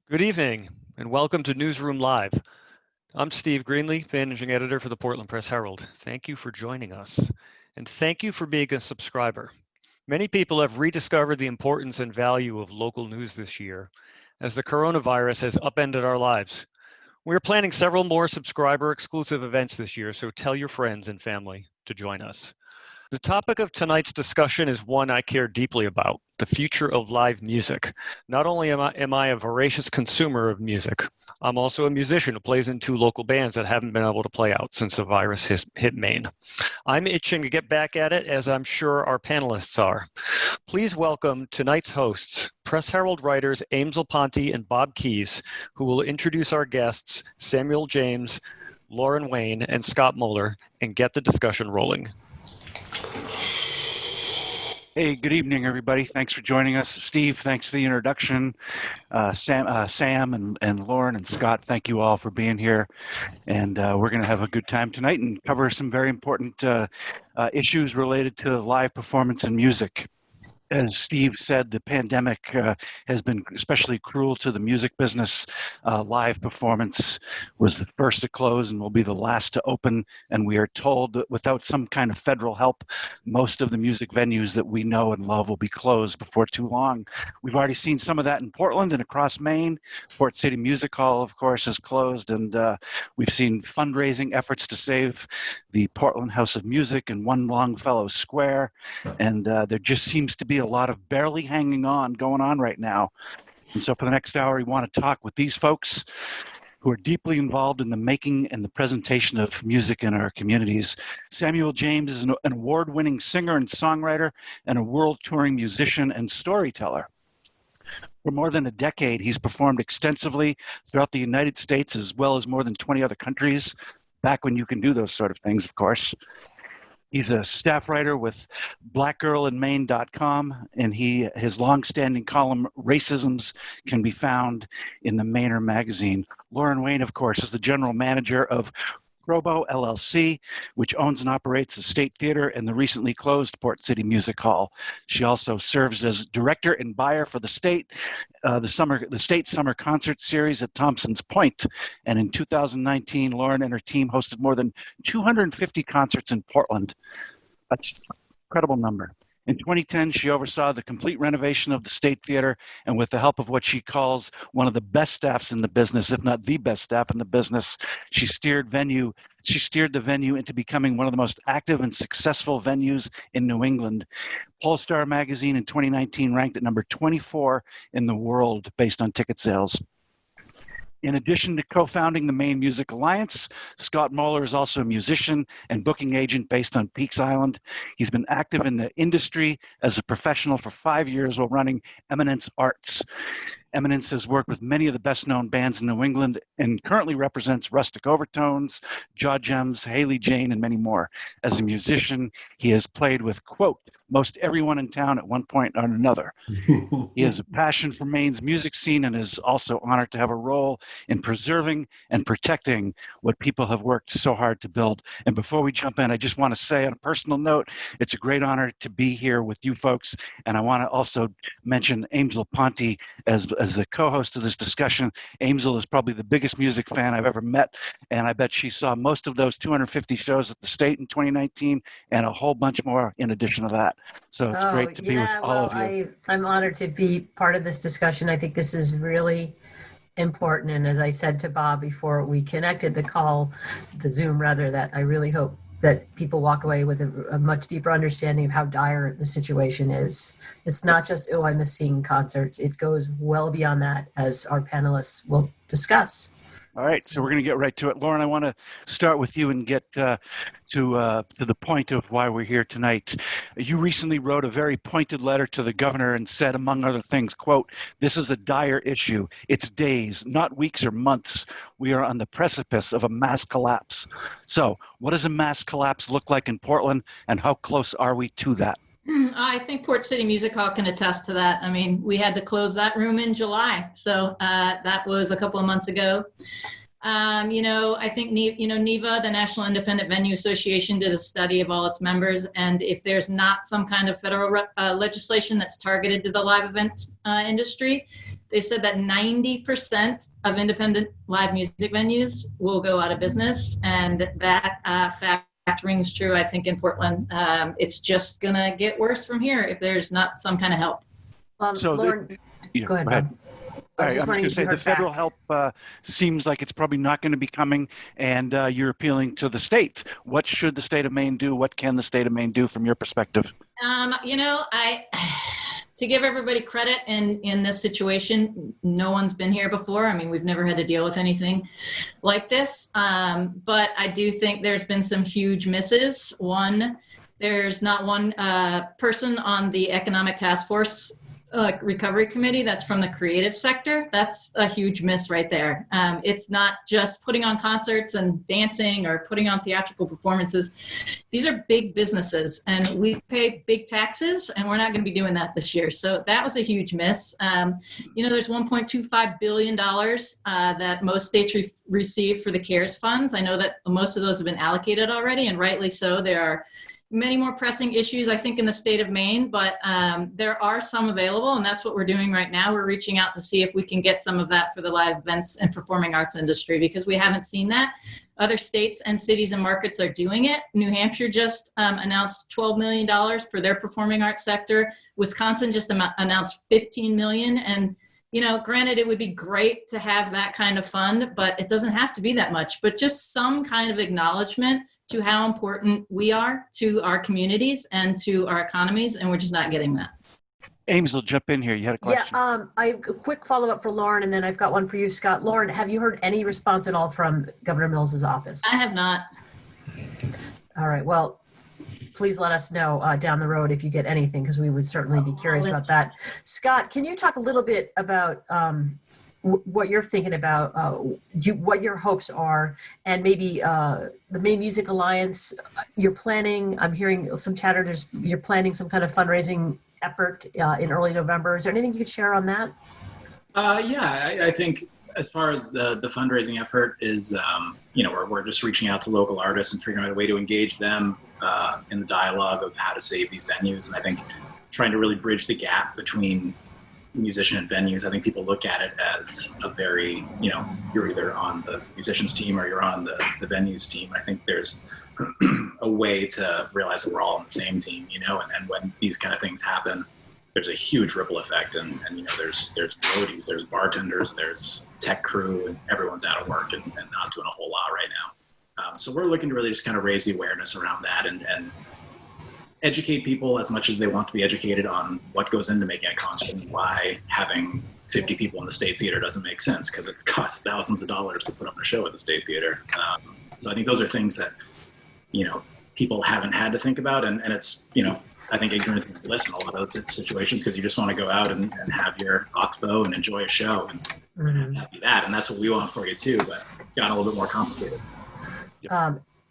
Good evening, and welcome to Newsroom Live. I'm Steve Greenlee, managing editor for the Portland Press Herald. Thank you for joining us, and thank you for being a subscriber. Many people have rediscovered the importance and value of local news this year, as the coronavirus has upended our lives. We're planning several more subscriber-exclusive events this year, so tell your friends and family to join us. The topic of tonight's discussion is one I care deeply about, the future of live music. Not only am I a voracious consumer of music, I'm also a musician who plays in two local bands that haven't been able to play out since the virus hit Maine. I'm itching to get back at it, as I'm sure our panelists are. Please welcome tonight's hosts, Press Herald writers Aimsel Ponti and Bob Keys, who will introduce our guests, Samuel James, Lauren Wayne, and Scott Mohler, and get the discussion rolling. Hey, good evening, everybody. Thanks for joining us. Steve, thanks for the introduction. Sam and Lauren and Scott, thank you all for being here. And we're going to have a good time tonight and cover some very important issues related to live performance and music. As Steve said, the pandemic has been especially cruel to the music business. Live performance was the first to close and will be the last to open. And we are told that without some kind of federal help, most of the music venues that we know and love will be closed before too long. We've already seen some of that in Portland and across Maine. Port City Music Hall, of course, is closed. And we've seen fundraising efforts to save the Portland House of Music and One Longfellow Square. And there just seems to be a lot of barely hanging on going on right now. And so for the next hour, we want to talk with these folks who are deeply involved in the making and the presentation of music in our communities. Samuel James is an award-winning singer and songwriter and a world-touring musician and storyteller. For more than a decade, he's performed extensively throughout the United States as well as more than 20 other countries, back when you can do those sort of things, of course. He's a staff writer with blackgirlinmaine.com, and his long-standing column, Racisms, can be found in the Mainer magazine. Lauren Wayne, of course, is the general manager of Probo LLC, which owns and operates the State Theater and the recently closed Port City Music Hall. She also serves as director and buyer for the State Summer Concert Series at Thompson's Point. And in 2019, Lauren and her team hosted more than 250 concerts in Portland. That's an incredible number. In 2010, she oversaw the complete renovation of the State Theater, and with the help of what she calls one of the best staffs in the business, if not the best staff in the business, she steered the venue into becoming one of the most active and successful venues in New England. Pollstar magazine in 2019 ranked at number 24 in the world based on ticket sales. In addition to co-founding the Maine Music Alliance, Scott Mohler is also a musician and booking agent based on Peaks Island. He's been active in the industry as a professional for 5 years while running Eminence Arts. Eminence has worked with many of the best-known bands in New England and currently represents Rustic Overtones, Jaw Gems, Haley Jane, and many more. As a musician, he has played with, quote, most everyone in town at one point or another. He has a passion for Maine's music scene and is also honored to have a role in preserving and protecting what people have worked so hard to build. And before we jump in, I just want to say on a personal note, it's a great honor to be here with you folks. And I want to also mention Aimsel Ponti as the co-host of this discussion. Aimsel is probably the biggest music fan I've ever met, and I bet she saw most of those 250 shows at the State in 2019 and a whole bunch more in addition to that. So it's great to be with all of you. I'm honored to be part of this discussion. I think this is really important, and as I said to Bob before we connected the Zoom rather, that I really hope that people walk away with a much deeper understanding of how dire the situation is. It's not just, oh, I miss seeing concerts. It goes well beyond that, as our panelists will discuss. All right, so we're going to get right to it. Lauren, I want to start with you and get to the point of why we're here tonight. You recently wrote a very pointed letter to the governor and said, among other things, quote, this is a dire issue. It's days, not weeks or months. We are on the precipice of a mass collapse. So what does a mass collapse look like in Portland, and how close are we to that? I think Port City Music Hall can attest to that. I mean, we had to close that room in July. So that was a couple of months ago. I think, NIVA, the National Independent Venue Association, did a study of all its members. And if there's not some kind of federal legislation that's targeted to the live events industry, they said that 90% of independent live music venues will go out of business, and that fact rings true, I think, in Portland. It's just going to get worse from here if there's not some kind of help. Lauren, go ahead, Bob. I was going to say the federal help seems like it's probably not going to be coming, and you're appealing to the state. What should the state of Maine do? What can the state of Maine do from your perspective? To give everybody credit in this situation, no one's been here before. I mean, we've never had to deal with anything like this. But I do think there's been some huge misses. One, there's not one person on the Economic Task Force Recovery Committee that's from the creative sector. That's a huge miss right there. It's not just putting on concerts and dancing or putting on theatrical performances. These are big businesses, and we pay big taxes, and we're not going to be doing that this year. So that was a huge miss. There's $1.25 billion that most states receive for the CARES funds. I know that most of those have been allocated already, and rightly so. There are many more pressing issues, I think, in the state of Maine, but there are some available, and that's what we're doing right now. We're reaching out to see if we can get some of that for the live events and performing arts industry, because we haven't seen that. Other states and cities and markets are doing it. New Hampshire just announced $12 million for their performing arts sector. Wisconsin just announced $15 million. And granted, it would be great to have that kind of fund, but it doesn't have to be that much. But just some kind of acknowledgement to how important we are to our communities and to our economies, and we're just not getting that. Aimsel, jump in here. You had a question. Yeah, I have a quick follow-up for Lauren, and then I've got one for you, Scott. Lauren, have you heard any response at all from Governor Mills's office? I have not. All right, well, please let us know down the road if you get anything, because we would certainly be curious about that. Scott, can you talk a little bit about what you're thinking about, what your hopes are, and maybe the Maine Music Alliance, you're planning, I'm hearing some chatter, you're planning some kind of fundraising effort in early November. Is there anything you could share on that? I think as far as the fundraising effort is, we're just reaching out to local artists and figuring out a way to engage them in the dialogue of how to save these venues. And I think trying to really bridge the gap between musician and venues. I think people look at it as a very, you're either on the musicians team or you're on the venues team. I think there's a way to realize that we're all on the same team, and when these kind of things happen, there's a huge ripple effect, and there's roadies, there's bartenders, there's tech crew, and everyone's out of work and not doing a whole lot right now. So we're looking to really just kind of raise the awareness around that and educate people as much as they want to be educated on what goes into making a concert and why having 50 people in the State Theater doesn't make sense, because it costs thousands of dollars to put on a show at the State Theater. So I think those are things that, people haven't had to think about, and it's, I think ignorance is bliss in a lot of those situations, because you just want to go out and have your oxbow and enjoy a show and have that. And that's what we want for you too, but it's gotten a little bit more complicated.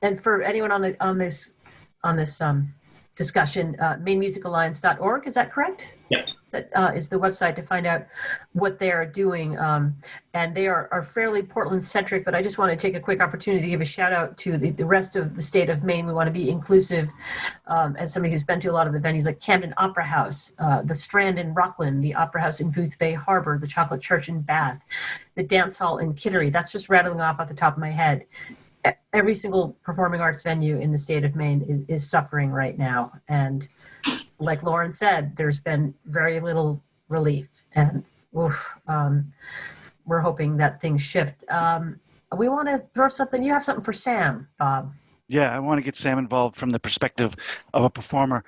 And for anyone on this discussion, MaineMusicAlliance.org, is that correct? Yeah. That is the website to find out what they are doing. And they are fairly Portland-centric, but I just want to take a quick opportunity to give a shout out to the rest of the state of Maine. We want to be inclusive, as somebody who's been to a lot of the venues like Camden Opera House, the Strand in Rockland, the Opera House in Booth Bay Harbor, the Chocolate Church in Bath, the Dance Hall in Kittery. That's just rattling off the top of my head. Every single performing arts venue in the state of Maine is suffering right now. And like Lauren said, there's been very little relief. And we're hoping that things shift. We want to throw something. You have something for Sam, Bob. Yeah, I want to get Sam involved from the perspective of a performer.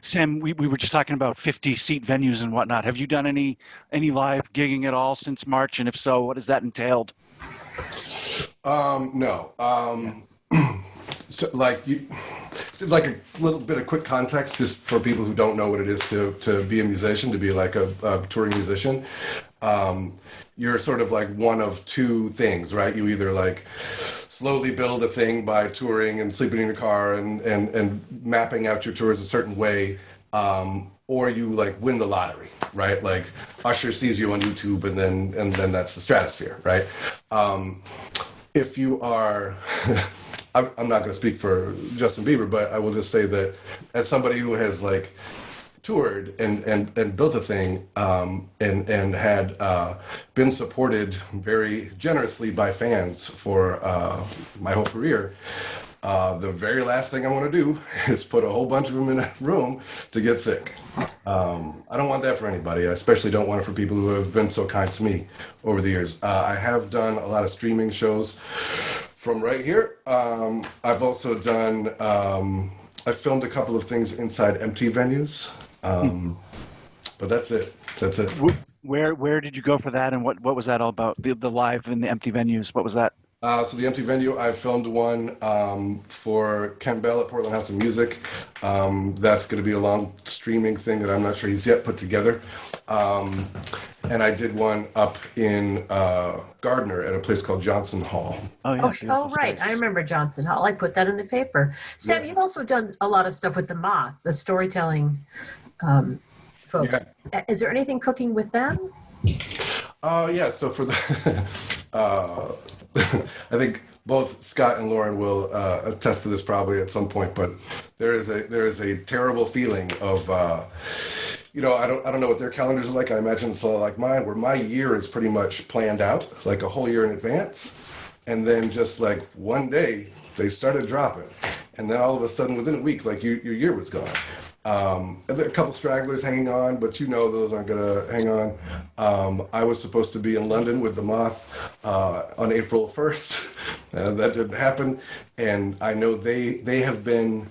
Sam, we were just talking about 50-seat venues and whatnot. Have you done any live gigging at all since March? And if so, what has that entailed? No. So like a little bit of quick context just for people who don't know what it is to be a musician, to be like a touring musician. You're sort of like one of two things, right? You either like slowly build a thing by touring and sleeping in your car and mapping out your tours a certain way, or you like win the lottery, right? Like Usher sees you on YouTube and then that's the stratosphere, right? If you are, I'm not going to speak for Justin Bieber, but I will just say that as somebody who has like toured and built a thing and had been supported very generously by fans for my whole career, the very last thing I want to do is put a whole bunch of them in a room to get sick. I don't want that for anybody. I especially don't want it for people who have been so kind to me over the years. I have done a lot of streaming shows from right here. I've also done, I filmed a couple of things inside empty venues. But that's it. That's it. Where did you go for that, and what was that all about? The live in the empty venues. What was that? So the empty venue, I filmed one for Ken Bell at Portland House of Music. That's going to be a long streaming thing that I'm not sure he's yet put together. And I did one up in Gardner at a place called Johnson Hall. Oh, yeah. Oh, right. I remember Johnson Hall. I put that in the paper. Sam, you've also done a lot of stuff with the Moth, the storytelling folks. Yeah. Is there anything cooking with them? Yeah. So for the, I think both Scott and Lauren will attest to this probably at some point, but there is a terrible feeling of, I don't know what their calendars are like. I imagine it's a lot like mine, where my year is pretty much planned out, like a whole year in advance. And then just like one day, they started dropping. And then all of a sudden, within a week, like your year was gone. And there are a couple stragglers hanging on, but those aren't going to hang on. I was supposed to be in London with the Moth on April 1st. That didn't happen. And I know they've been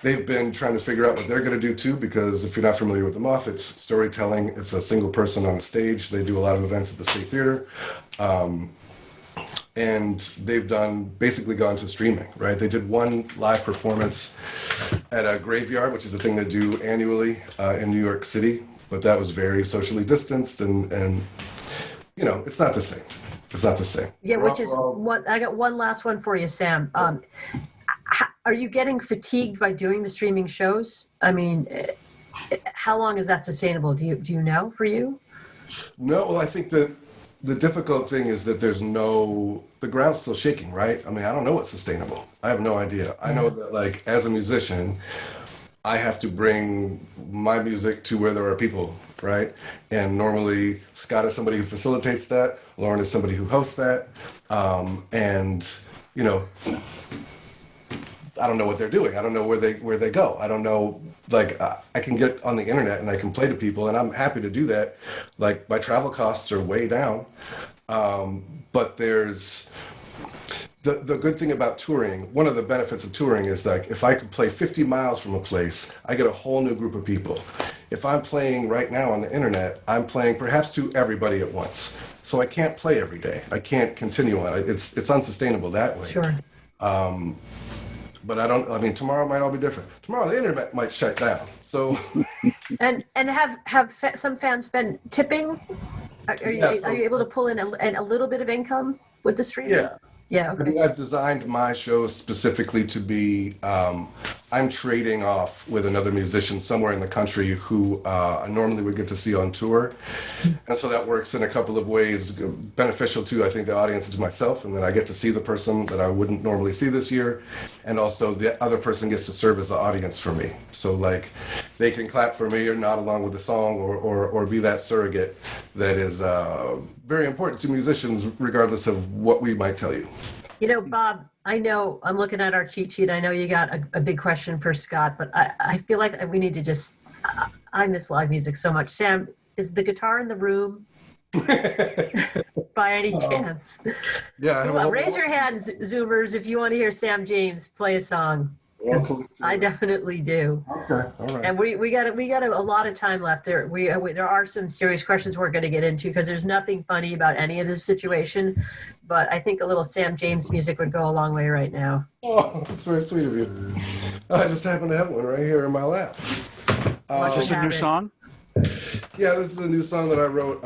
trying to figure out what they're going to do too, because if you're not familiar with the Moth, it's storytelling. It's a single person on stage. They do a lot of events at the State Theater. And they've basically gone to streaming, right? They did one live performance at a graveyard, which is a thing they do annually in New York City, but that was very socially distanced and it's not the same. It's not the same. Yeah, I got one last one for you, Sam. Are you getting fatigued by doing the streaming shows? I mean, how long is that sustainable? Do you know for you? No, well, I think that the difficult thing is that the ground's still shaking, right? I mean, I don't know what's sustainable. I have no idea. I know that, like, as a musician, I have to bring my music to where there are people, right? And normally, Scott is somebody who facilitates that. Lauren is somebody who hosts that. I don't know what they're doing. I don't know where they go. I don't know. Like, I can get on the internet and I can play to people, and I'm happy to do that. Like, my travel costs are way down. But there's the good thing about touring. One of the benefits of touring is, like, if I could play 50 miles from a place, I get a whole new group of people. If I'm playing right now on the internet, I'm playing perhaps to everybody at once. So I can't play every day. I can't continue on. It's unsustainable that way. Sure. But tomorrow might all be different. Tomorrow the internet might shut down. So. And have some fans been tipping? Are you able to pull in a little bit of income with the streaming? Yeah. Yeah. Okay. I think I've designed my show specifically to be, I'm trading off with another musician somewhere in the country who I normally would get to see on tour. And so that works in a couple of ways, beneficial to, I think, the audience and to myself. And then I get to see the person that I wouldn't normally see this year. And also the other person gets to serve as the audience for me. So, like, they can clap for me or nod along with the song or be that surrogate that is very important to musicians, regardless of what we might tell you. Bob, I know I'm looking at our cheat sheet. I know you got a big question for Scott, but I feel like we need to I miss live music so much. Sam, is the guitar in the room by any chance? Yeah. Raise your hands, Zoomers, if you want to hear Sam James play a song. I definitely do. Okay, all right. And we got a lot of time left. There are some serious questions we're going to get into because there's nothing funny about any of this situation. But I think a little Sam James music would go a long way right now. Oh, that's very sweet of you. I just happen to have one right here in my lap. Is this a new song? Yeah, this is a new song that I wrote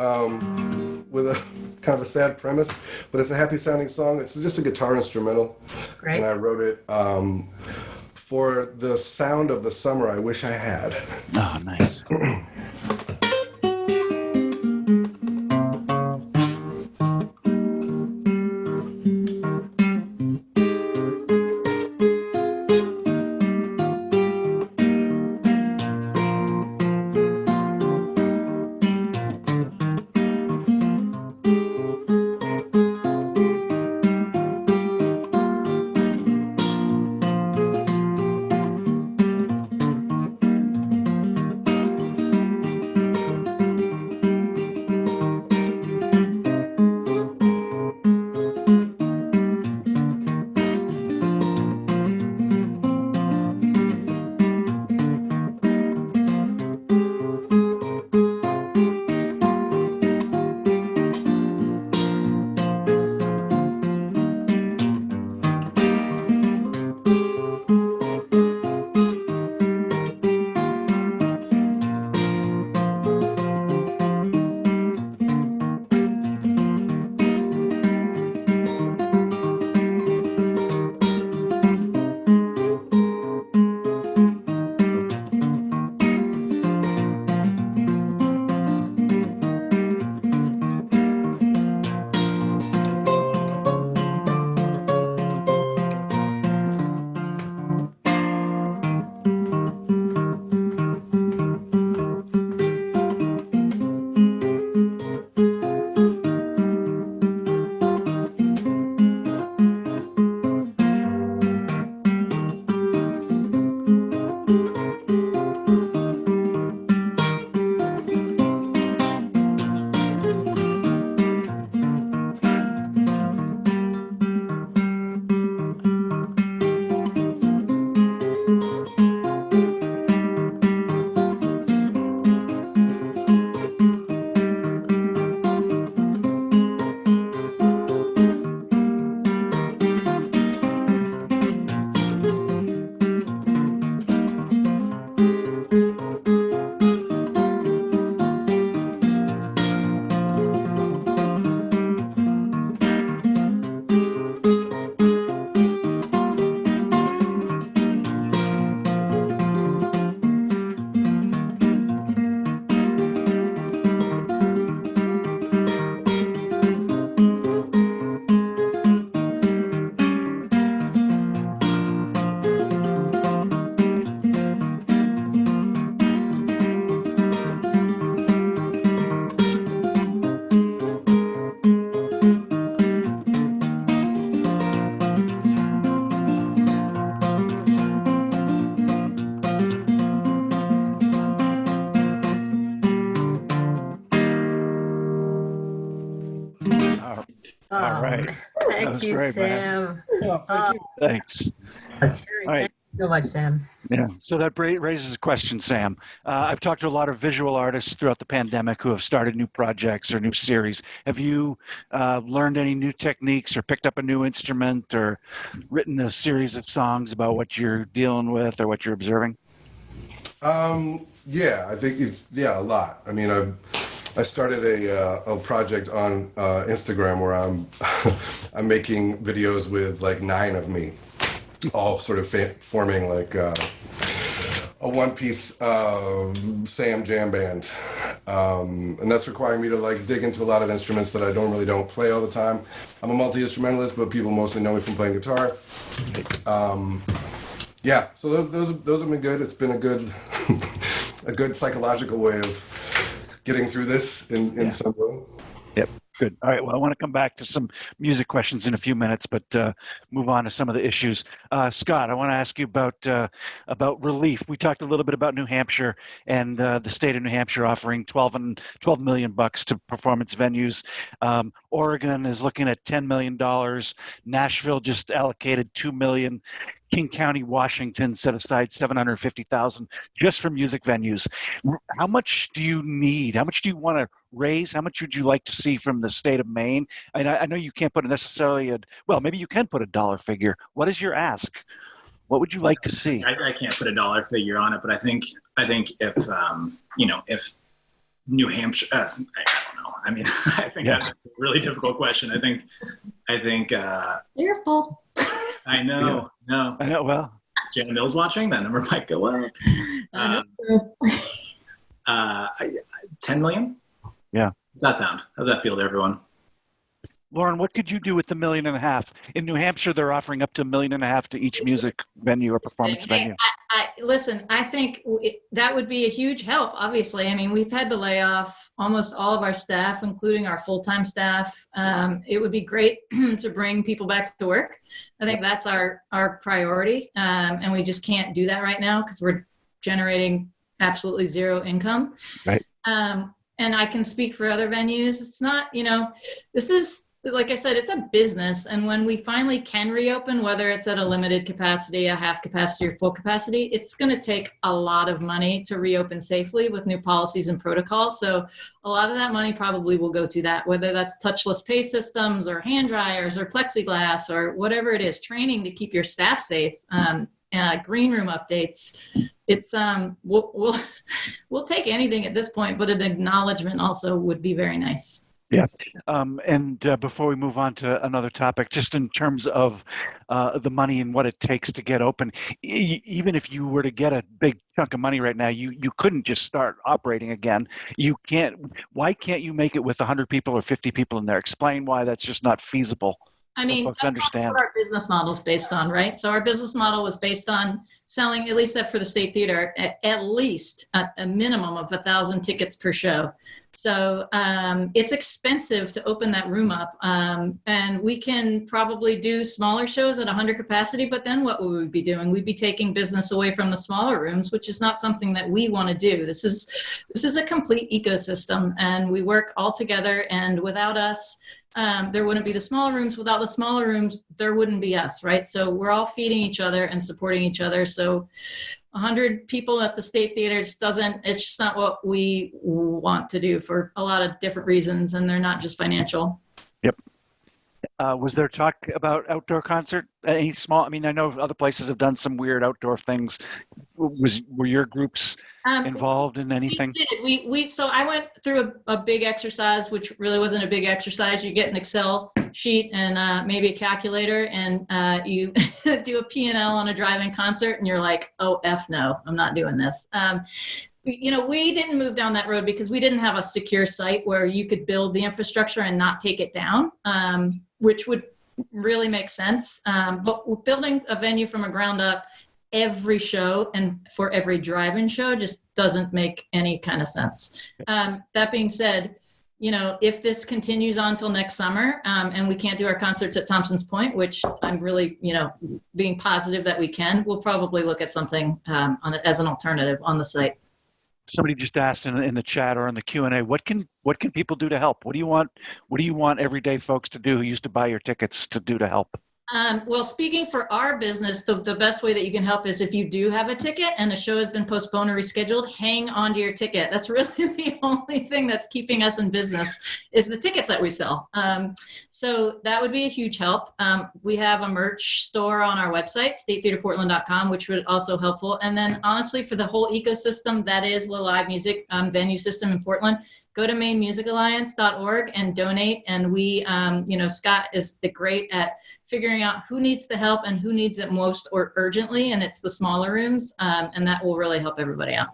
with a kind of a sad premise, but it's a happy sounding song. It's just a guitar instrumental. Great. And I wrote it for the sound of the summer I wish I had. Oh, nice. All right. Man. That Thank was you, great, Sam. Oh, thank you. Thanks. Terry, All right. thank you so much, Sam. Yeah. So that raises a question, Sam. I've talked to a lot of visual artists throughout the pandemic who have started new projects or new series. Have you learned any new techniques or picked up a new instrument or written a series of songs about what you're dealing with or what you're observing? Yeah, I think it's a lot. I mean, I started a project on Instagram where I'm I'm making videos with like 9 of me, all sort of forming like a one-piece Sam jam band, and that's requiring me to like dig into a lot of instruments that I don't play all the time. I'm a multi-instrumentalist, but people mostly know me from playing guitar. Yeah, so those have been good. It's been a good a good psychological way of getting through this in some way. Yep. Good. All right. Well, I want to come back to some music questions in a few minutes, but move on to some of the issues. Scott, I want to ask you about relief. We talked a little bit about New Hampshire and the state of New Hampshire offering $12 million to performance venues. Oregon is looking at $10 million. Nashville just allocated $2 million. King County, Washington set aside $750,000 just for music venues. How much do you need? How much do you want to raise? How much would you like to see from the state of Maine? And I know you can't put maybe you can put a dollar figure. What is your ask? What would you like to see? I can't put a dollar figure on it, but I think if if New Hampshire, I don't know. I mean, I think that's a really difficult question. I think. Careful. I know. Yeah. No. I know. Well, Jenna Mills watching, that number might go up. 10 million? Yeah. How's that sound? How's that feel to everyone? Lauren, what could you do with the $1.5 million? In New Hampshire, they're offering up to $1.5 million to each music venue or performance venue. Listen, I think that would be a huge help, obviously. I mean, we've had to lay off almost all of our staff, including our full-time staff. It would be great to bring people back to work. I think that's our priority. And we just can't do that right now because we're generating absolutely zero income. Right. And I can speak for other venues. It's not, this is, like I said, it's a business. And when we finally can reopen, whether it's at a limited capacity, a half capacity, or full capacity, it's going to take a lot of money to reopen safely with new policies and protocols. So a lot of that money probably will go to that, whether that's touchless pay systems or hand dryers or plexiglass or whatever it is, training to keep your staff safe, green room updates. It's we'll take anything at this point, but an acknowledgement also would be very nice. Yeah. And before we move on to another topic, just in terms of the money and what it takes to get open, even if you were to get a big chunk of money right now, you couldn't just start operating again. You can't. Why can't you make it with 100 people or 50 people in there? Explain why that's just not feasible. I mean, folks that's understand what our business model is based on, right? So our business model was based on selling, at least for the State Theater, at least a minimum of 1,000 tickets per show. So it's expensive to open that room up. And we can probably do smaller shows at 100 capacity, but then what would we be doing? We'd be taking business away from the smaller rooms, which is not something that we want to do. This is a complete ecosystem, and we work all together, and without us, there wouldn't be the smaller rooms. Without the smaller rooms, there wouldn't be us, right? So we're all feeding each other and supporting each other. So 100 people at the State Theater, it's just not what we want to do for a lot of different reasons, and they're not just financial. Yep. Was there talk about outdoor concert? Any small? I mean, I know other places have done some weird outdoor things. Were your groups involved in anything? We did. So I went through a big exercise, which really wasn't a big exercise. You get an Excel sheet and maybe a calculator, and you do a P&L on a drive-in concert, and you're like, oh, F no, I'm not doing this. We didn't move down that road because we didn't have a secure site where you could build the infrastructure and not take it down, which would really make sense. But building a venue from a ground up every show and for every drive-in show just doesn't make any kind of sense. That being said, if this continues on till next summer and we can't do our concerts at Thompson's Point, which I'm really, being positive that we can, we'll probably look at something as an alternative on the site. Somebody just asked in the chat or in the Q&A, what can people do to help? What do you want everyday folks to do who used to buy your tickets to do to help? Well, speaking for our business, the best way that you can help is if you do have a ticket and the show has been postponed or rescheduled, hang on to your ticket. That's really the only thing that's keeping us in business is the tickets that we sell. So that would be a huge help. We have a merch store on our website, statetheaterportland.com, which would also helpful. And then honestly, for the whole ecosystem that is the live music venue system in Portland, go to MaineMusicAlliance.org and donate. And we, Scott is great at figuring out who needs the help and who needs it most or urgently, and it's the smaller rooms, and that will really help everybody out.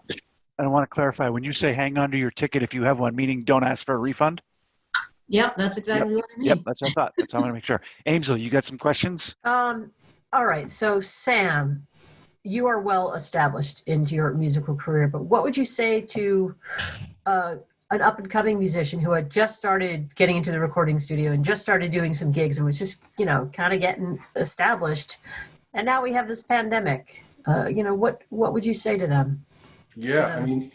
I want to clarify, when you say hang on to your ticket if you have one, meaning don't ask for a refund? Yep, that's exactly what I mean. Yep, that's what I thought. That's how I want to make sure. Aimsel, you got some questions? All right. So, Sam, you are well established into your musical career, but what would you say to an up-and-coming musician who had just started getting into the recording studio and just started doing some gigs and was just, kind of getting established, and now we have this pandemic? What would you say to them? Yeah, I mean,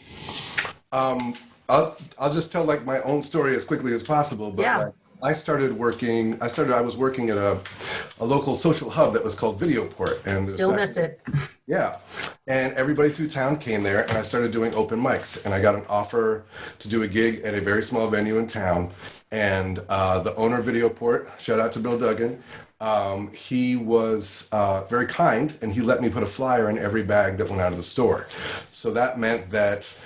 I'll just tell like my own story as quickly as possible. But Yeah. like, I was working at a local social hub that was called Videoport, and Still miss it. yeah, and everybody through town came there, and I started doing open mics, and I got an offer to do a gig at a very small venue in town, and the owner of Videoport, shout out to Bill Duggan, he was very kind, and he let me put a flyer in every bag that went out of the store. So that meant that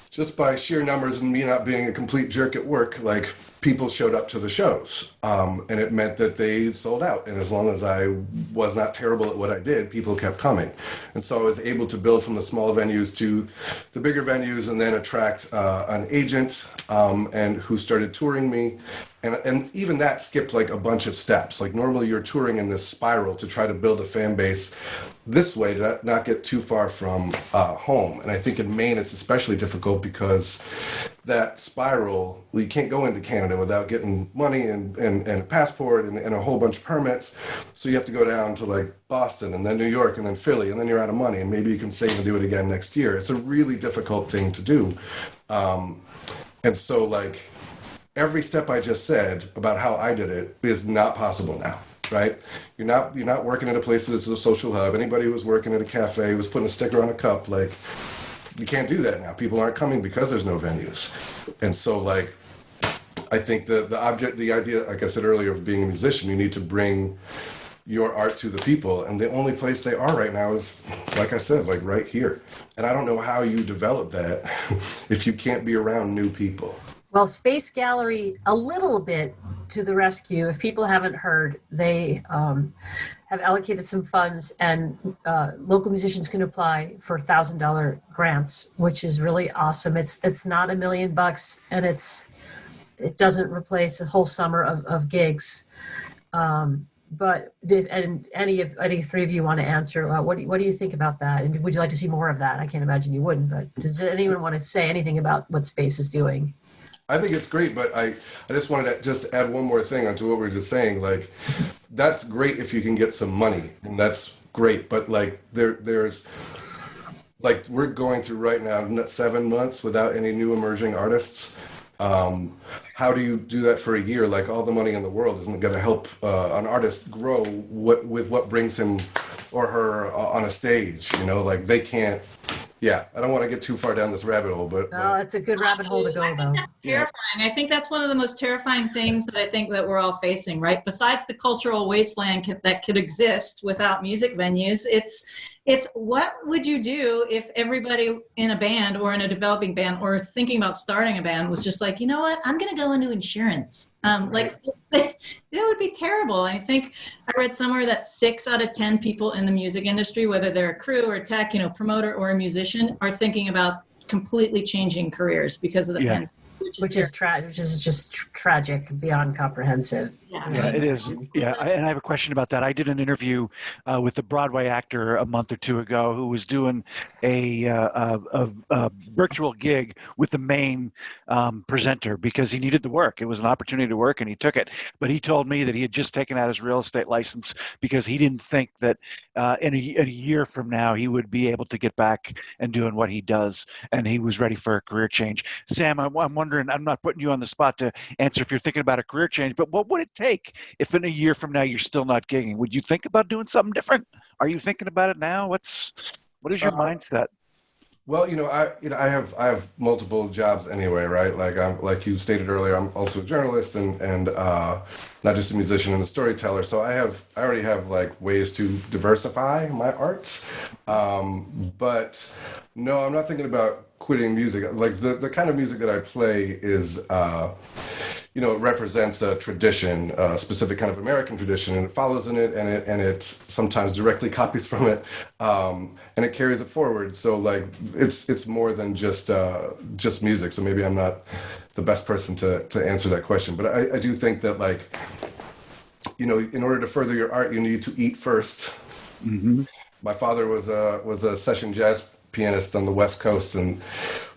just by sheer numbers and me not being a complete jerk at work, like, people showed up to the shows, and it meant that they sold out. And as long as I was not terrible at what I did, people kept coming. And so I was able to build from the small venues to the bigger venues, and then attract an agent and who started touring me. And even that skipped like a bunch of steps. Like normally you're touring in this spiral to try to build a fan base this way to not get too far from home. And I think in Maine it's especially difficult because that spiral, well, you can't go into Canada without getting money and a passport and a whole bunch of permits. So you have to go down to like Boston and then New York and then Philly, and then you're out of money, and maybe you can save and do it again next year. It's a really difficult thing to do. And so like every step I just said about how I did it is not possible now. Right? You're not working at a place that's a social hub. Anybody who was working at a cafe was putting a sticker on a cup. Like, you can't do that now. People aren't coming because there's no venues. And so like, I think the idea, like I said earlier, of being a musician, you need to bring your art to the people. And the only place they are right now is, like I said, like right here. And I don't know how you develop that if you can't be around new people. Well, Space Gallery, a little bit to the rescue. If people haven't heard, they have allocated some funds, and local musicians can apply for $1,000 grants, which is really awesome. It's not $1 million, and it doesn't replace a whole summer of gigs. But any three of you want to answer, what do you think about that? And would you like to see more of that? I can't imagine you wouldn't, but does anyone want to say anything about what Space is doing? I think it's great, but I just wanted to just add one more thing onto what we were just saying. Like, that's great if you can get some money, and that's great. But like, there's like, we're going through right now 7 months without any new emerging artists. How do you do that for a year? Like, all the money in the world isn't going to help an artist grow with what brings him or her on a stage. Like, they can't. Yeah, I don't want to get too far down this rabbit hole, but it's a good rabbit hole to go, though. That's terrifying. I think that's one of the most terrifying things that I think that we're all facing, right? Besides the cultural wasteland that could exist without music venues, it's what would you do if everybody in a band or in a developing band or thinking about starting a band was just like, you know what, I'm going to go into insurance. Like, that would be terrible. I think I read somewhere that 6 out of 10 people in the music industry, whether they're a crew or tech, promoter or a musician, are thinking about completely changing careers because of the pandemic. which is just tragic, beyond comprehensive. Yeah, it is. Yeah, and I have a question about that. I did an interview with a Broadway actor a month or two ago who was doing a virtual gig with the Maine presenter because he needed the work. It was an opportunity to work, and he took it. But he told me that he had just taken out his real estate license because he didn't think that in a year from now he would be able to get back and doing what he does, and he was ready for a career change. Sam, I'm wondering, I'm not putting you on the spot to answer if you're thinking about a career change, but what would it take if in a year from now you're still not gigging? Would you think about doing something different? Are you thinking about it now? What is your mindset? Well, I have multiple jobs anyway, right? Like you stated earlier, I'm also a journalist and not just a musician and a storyteller. So I already have like ways to diversify my arts. But no, I'm not thinking about quitting music. Like the kind of music that I play is it represents a tradition, a specific kind of American tradition, and it follows in it, and it sometimes directly copies from it, and it carries it forward. So like it's more than just music. So maybe I'm not the best person to answer that question, but I do think that like in order to further your art, you need to eat first. Mm-hmm. My father was a session jazz pianist on the West Coast, and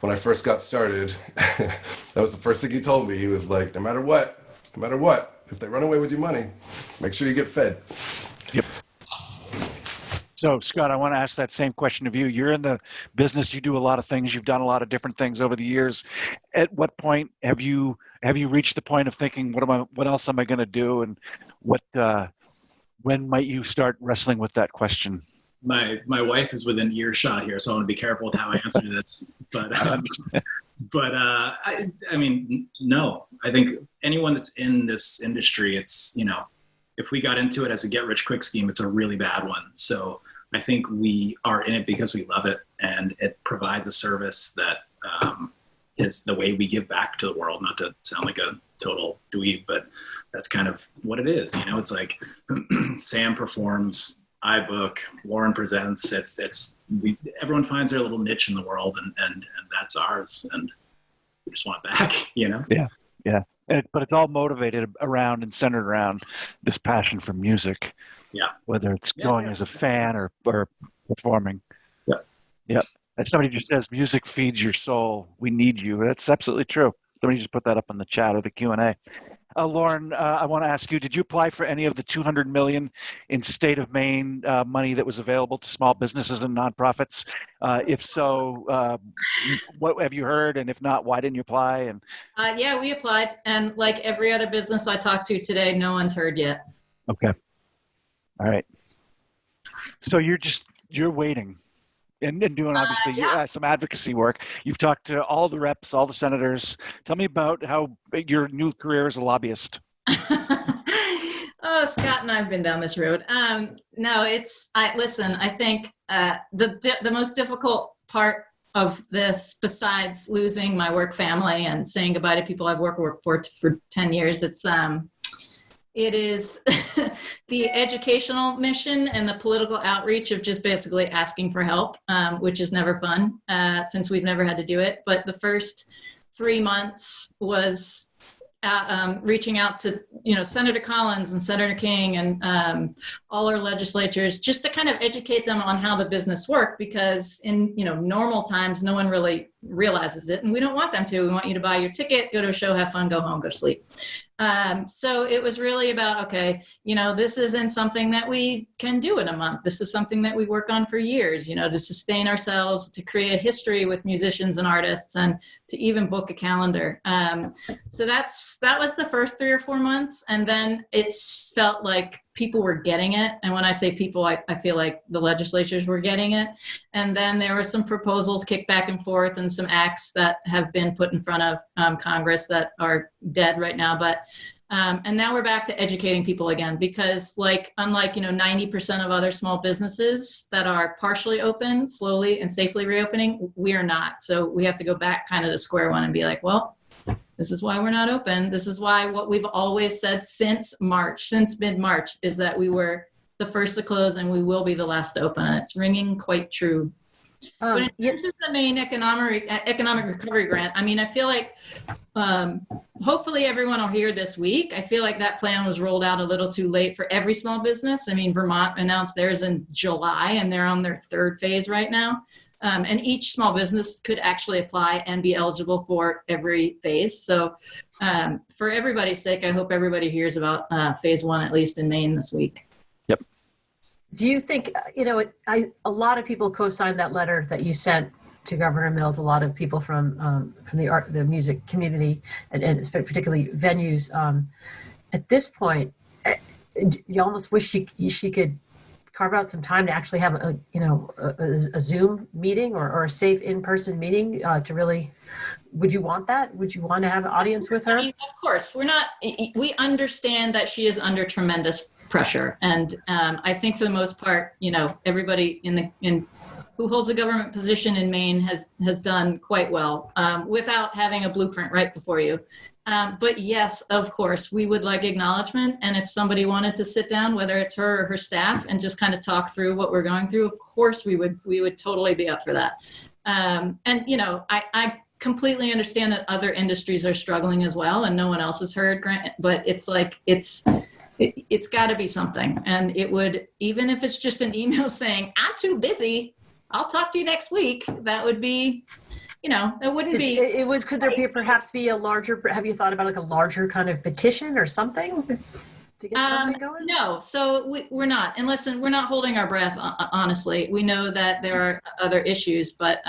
when I first got started, that was the first thing he told me. He was like, no matter what, if they run away with your money, make sure you get fed. Yep. So, Scott, I want to ask that same question of you. You're in the business. You do a lot of things. You've done a lot of different things over the years. At what point have you reached the point of thinking, what else am I going to do, and when might you start wrestling with that question? My wife is within earshot here, so I want to be careful with how I answer this. But I mean, no. I think anyone that's in this industry, it's if we got into it as a get-rich-quick scheme, it's a really bad one. So I think we are in it because we love it, and it provides a service that is the way we give back to the world. Not to sound like a total dweeb, but that's kind of what it is. It's like Sam performs, I book, Lauren presents. Everyone finds their little niche in the world, and that's ours, and we just want it back. Yeah. But it's all motivated around and centered around this passion for music. Yeah. Whether it's going as a fan or performing. Yeah. Yep. As somebody just says, music feeds your soul. We need you. That's absolutely true. Somebody just put that up in the chat or the Q&A. Lauren, I want to ask you, did you apply for any of the $200 million in state of Maine money that was available to small businesses and nonprofits? If so, what have you heard? And if not, why didn't you apply? And yeah, we applied. And like every other business I talked to today, no one's heard yet. Okay. All right. So you're waiting. And doing obviously some advocacy work. You've talked to all the reps, all the senators. Tell me about how your new career as a lobbyist. Oh, Scott and I have been down this road. No, listen, I think the most difficult part of this, besides losing my work family and saying goodbye to people I've worked for 10 years, it is the educational mission and the political outreach of just basically asking for help, which is never fun since we've never had to do it. But the first 3 months was reaching out to, Senator Collins and Senator King and all our legislatures, just to kind of educate them on how the business worked, because in, normal times, no one really realizes it, and we don't want them to. We want you to buy your ticket, go to a show, have fun, go home, go to sleep. So it was really about, okay, this isn't something that we can do in a month. This is something that we work on for years, to sustain ourselves, to create a history with musicians and artists, and to even book a calendar. So that was the first 3 or 4 months. And then it felt like people were getting it. And when I say people, I feel like the legislatures were getting it. And then there were some proposals kicked back and forth and some acts that have been put in front of Congress that are dead right now. But and now we're back to educating people again, because unlike 90% of other small businesses that are partially open, slowly and safely reopening, we are not. So we have to go back kind of to square one and be like, well, this is why we're not open. This is why what we've always said since mid-March, is that we were the first to close and we will be the last to open. And it's ringing quite true. But in Yeah, terms of the Maine economic recovery grant, I mean, I feel like hopefully everyone will hear this week. I feel like that plan was rolled out a little too late for every small business. I mean, Vermont announced theirs in July, and they're on their third phase right now. And each small business could actually apply and be eligible for every phase. So for everybody's sake, I hope everybody hears about phase one, at least in Maine this week. Yep. do you think, a lot of people co-signed that letter that you sent to Governor Mills, a lot of people from the music community and particularly venues. At this point, you almost wish she could carve out some time to actually have a Zoom meeting or a safe in-person meeting to really. Would you want that? Would you want to have an audience with her? I mean, of course, we understand that she is under tremendous pressure. And I think for the most part, everybody who holds a government position in Maine has done quite well without having a blueprint right before you. But yes, of course, we would like acknowledgement. And if somebody wanted to sit down, whether it's her or her staff, and just kind of talk through what we're going through, of course, we would totally be up for that. I completely understand that other industries are struggling as well, and no one else has heard, but it's like, it's got to be something. And it would, even if it's just an email saying, I'm too busy, I'll talk to you next week, that would be, that wouldn't be. Could there perhaps be a larger, have you thought about like a larger kind of petition or something to get something going? No, so we're not. And listen, we're not holding our breath, honestly. We know that there are other issues, but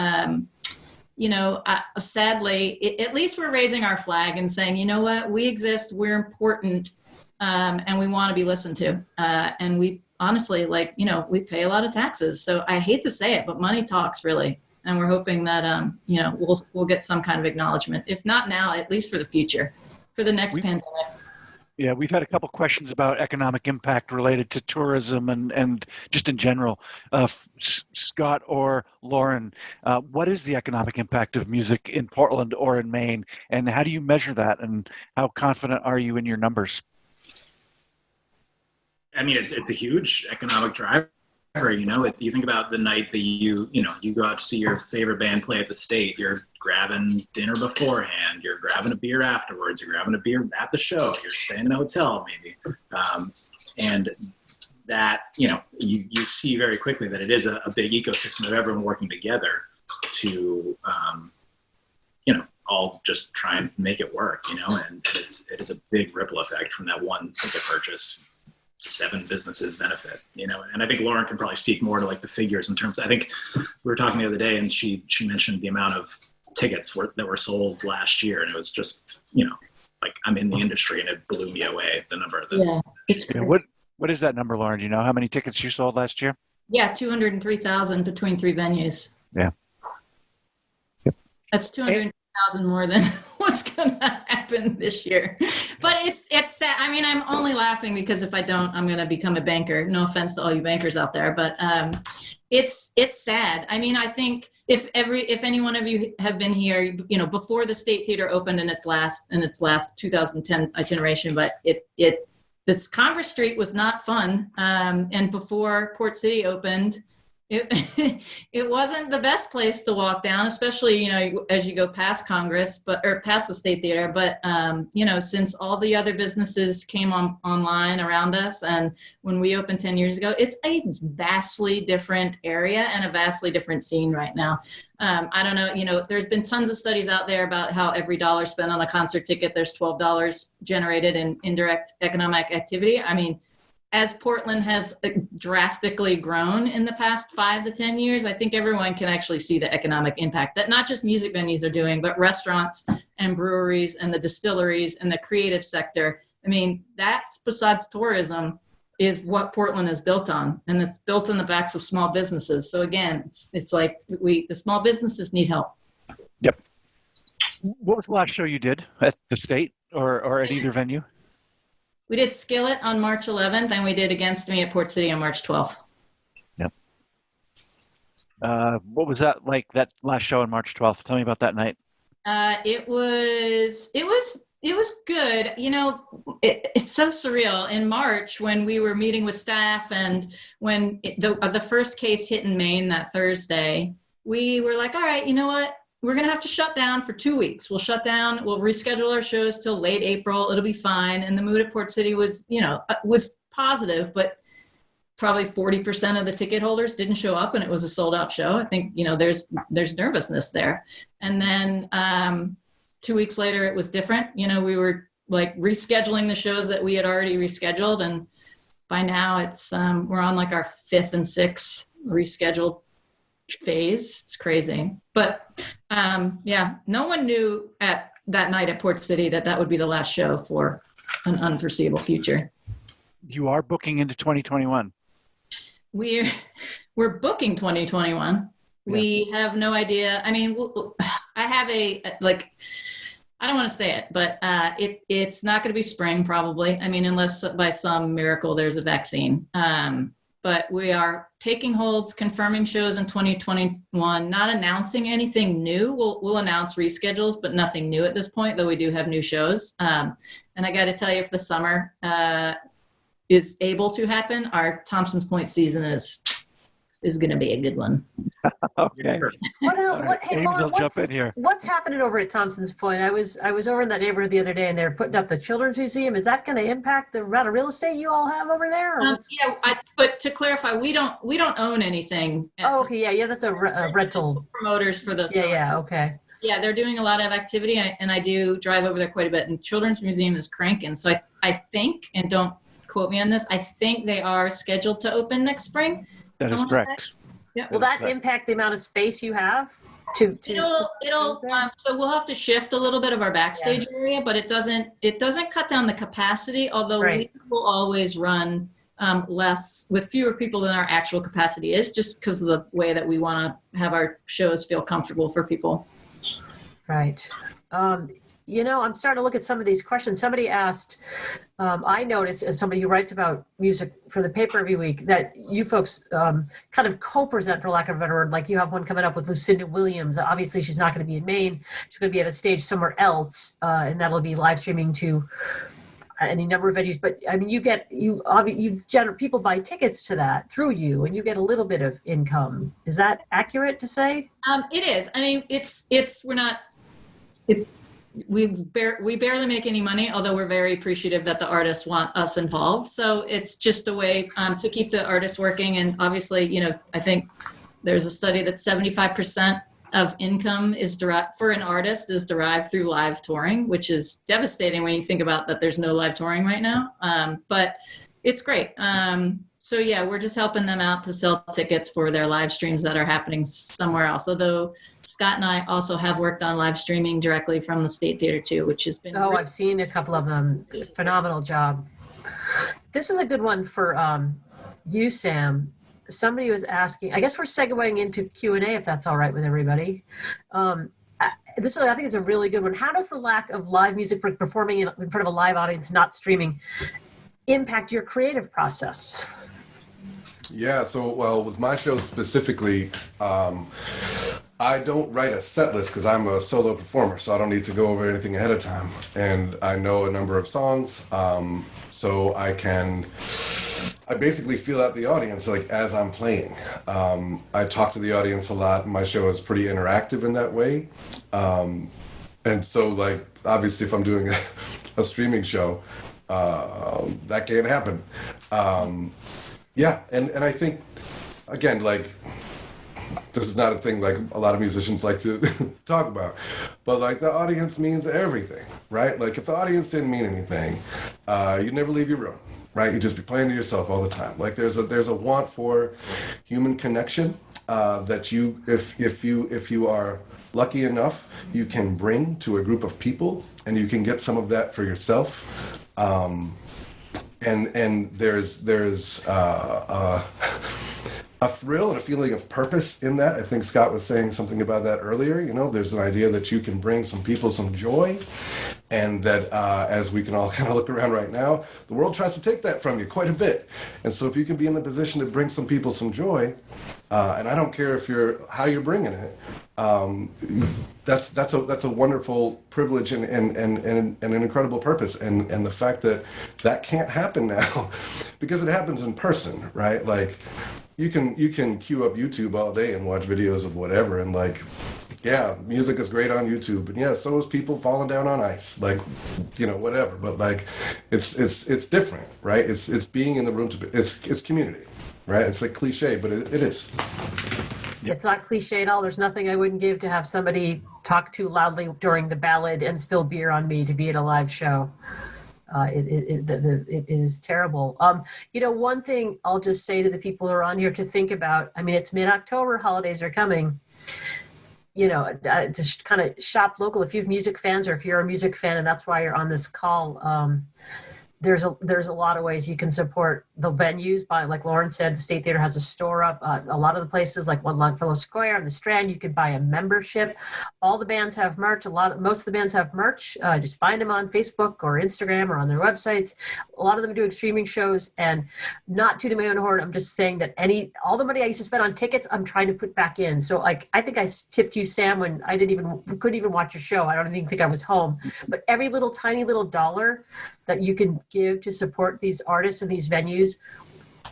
sadly, at least we're raising our flag and saying, you know what, we exist, we're important, and we want to be listened to. And we honestly, we pay a lot of taxes. So I hate to say it, but money talks, really. And we're hoping that, we'll get some kind of acknowledgement, if not now, at least for the future, for the next pandemic. Yeah, we've had a couple questions about economic impact related to tourism and just in general. Scott or Lauren, what is the economic impact of music in Portland or in Maine, and how do you measure that, and how confident are you in your numbers? I mean, it's a huge economic driver. You think about the night that you go out to see your favorite band play at the State. You're grabbing dinner beforehand. You're grabbing a beer afterwards. You're grabbing a beer at the show. You're staying in a hotel, maybe. And that, you see very quickly that it is a big ecosystem of everyone working together to, all just try and make it work, and it is a big ripple effect from that one ticket purchase. 7 businesses benefit, and I think Lauren can probably speak more to like the figures in terms. I think we were talking the other day, and she mentioned the amount of tickets that were sold last year, and it was just like I'm in the industry, and it blew me away the number. It's great. What is that number, Lauren? Do you know how many tickets you sold last year? Yeah, 203,000 between 3 venues. Yeah, that's 200,000 more than what's gonna happen this year. But it's sad. I mean, I'm only laughing because if I don't, I'm gonna become a banker. No offense to all you bankers out there, but it's sad. I mean, I think if any one of you have been here, before the State Theater opened in its last 2010 iteration, but this Congress Street was not fun, and before Port City opened, it wasn't the best place to walk down, especially, as you go past Congress, or past the State Theater. But, since all the other businesses came online around us, and when we opened 10 years ago, it's a vastly different area and a vastly different scene right now. I don't know, there's been tons of studies out there about how every dollar spent on a concert ticket, there's $12 generated in indirect economic activity. I mean, as Portland has drastically grown in the past 5 to 10 years, I think everyone can actually see the economic impact that not just music venues are doing, but restaurants and breweries and the distilleries and the creative sector. I mean, that's, besides tourism, is what Portland is built on. And it's built on the backs of small businesses. So again, it's like the small businesses need help. Yep. What was the last show you did at the State or at either venue? We did Skillet on March 11th, and we did Against Me at Port City on March 12th. Yep. What was that like, that last show on March 12th? Tell me about that night. It was good. It's so surreal. In March, when we were meeting with staff, and when the first case hit in Maine that Thursday, we were like, all right, you know what? We're going to have to shut down for 2 weeks. We'll shut down. We'll reschedule our shows till late April. It'll be fine. And the mood at Port City was, was positive, but probably 40% of the ticket holders didn't show up, and it was a sold out show. I think, there's nervousness there. And then 2 weeks later, it was different. We were like rescheduling the shows that we had already rescheduled. And by now it's, we're on like our 5th and 6th rescheduled phase. It's crazy. But no one knew at that night at Port City that would be the last show for an unforeseeable future. You are booking into 2021. We're booking 2021. Yeah. We have no idea. I mean, I have I don't want to say it, but it's not going to be spring probably. I mean, unless by some miracle there's a vaccine. But we are taking holds, confirming shows in 2021, not announcing anything new. We'll announce reschedules, but nothing new at this point, though we do have new shows. And I got to tell you, if the summer is able to happen, our Thompson's Point season is going to be a good one. Okay. Lauren, jump in here. What's happening over at Thompson's Point? I was over in that neighborhood the other day, and they're putting up the Children's Museum. Is that going to impact the amount of real estate you all have over there? But to clarify, we don't own anything. Okay, yeah, that's a rental. Promoters for the summer. Yeah, okay. Yeah, they're doing a lot of activity, and I do drive over there quite a bit. And Children's Museum is cranking. So I think, and don't quote me on this, I think they are scheduled to open next spring. That is correct. Yeah. Will that impact the amount of space you have? It'll so we'll have to shift a little bit of our backstage area, but it doesn't cut down the capacity, although we will always run less with fewer people than our actual capacity is, just because of the way that we want to have our shows feel comfortable for people. Right. I'm starting to look at some of these questions. Somebody asked, I noticed as somebody who writes about music for the paper every week, that you folks kind of co-present, for lack of a better word. Like you have one coming up with Lucinda Williams. Obviously, she's not going to be in Maine. She's going to be at a stage somewhere else, and that'll be live streaming to any number of venues. But I mean, people buy tickets to that through you, and you get a little bit of income. Is that accurate to say? It is. I mean, we're not. We barely make any money, although we're very appreciative that the artists want us involved. So it's just a way to keep the artists working. And obviously, I think there's a study that 75% of income is derived for an artist is derived through live touring, which is devastating when you think about that there's no live touring right now. But it's great. So yeah, we're just helping them out to sell tickets for their live streams that are happening somewhere else. Although Scott and I also have worked on live streaming directly from the State Theater too, which has been. I've seen a couple of them. Phenomenal job. This is a good one for you, Sam. Somebody was asking. I guess we're segueing into Q&A if that's all right with everybody. I think it's a really good one. How does the lack of live music performing in front of a live audience, not streaming, impact your creative process? Yeah, so with my show specifically, I don't write a set list because I'm a solo performer, so I don't need to go over anything ahead of time. And I know a number of songs, so I basically feel out the audience like as I'm playing. I talk to the audience a lot. My show is pretty interactive in that way. And so like, obviously if I'm doing a streaming show, that can't happen. And I think, again, like, this is not a thing like a lot of musicians like to talk about, but like the audience means everything, right? Like if the audience didn't mean anything, you'd never leave your room, right? You'd just be playing to yourself all the time. Like there's a want for human connection that you, if you are lucky enough, you can bring to a group of people, and you can get some of that for yourself. And there's a thrill and a feeling of purpose in that. I think Scott was saying something about that earlier. There's an idea that you can bring some people some joy, and that as we can all kind of look around right now, the world tries to take that from you quite a bit. And so if you can be in the position to bring some people some joy, and I don't care how you're bringing it, that's a wonderful privilege and an incredible purpose. And the fact that can't happen now because it happens in person, right? Like, you can queue up YouTube all day and watch videos of whatever, and like, yeah, music is great on YouTube, and yeah, so is people falling down on ice, like, whatever. But like, it's different, right? It's being in the room it's community, right? It's like cliche, but it is. It's not cliche at all. There's nothing I wouldn't give to have somebody talk too loudly during the ballad and spill beer on me to be at a live show. It is terrible. One thing I'll just say to the people who are on here to think about, I mean, it's mid-October, holidays are coming, to kind of shop local. If you have music fans, or if you're a music fan and that's why you're on this call, there's a lot of ways you can support the venues. By, like Lauren said, the State Theater has a store up. A lot of the places, like One Longfellow Square and the Strand, you could buy a membership. All the bands have merch. Most of the bands have merch. Just find them on Facebook or Instagram or on their websites. A lot of them are doing streaming shows, and not tooting my own horn. I'm just saying that all the money I used to spend on tickets, I'm trying to put back in. So like, I think I tipped you, Sam, when I couldn't even watch your show. I don't even think I was home. But every little tiny little dollar that you can give to support these artists and these venues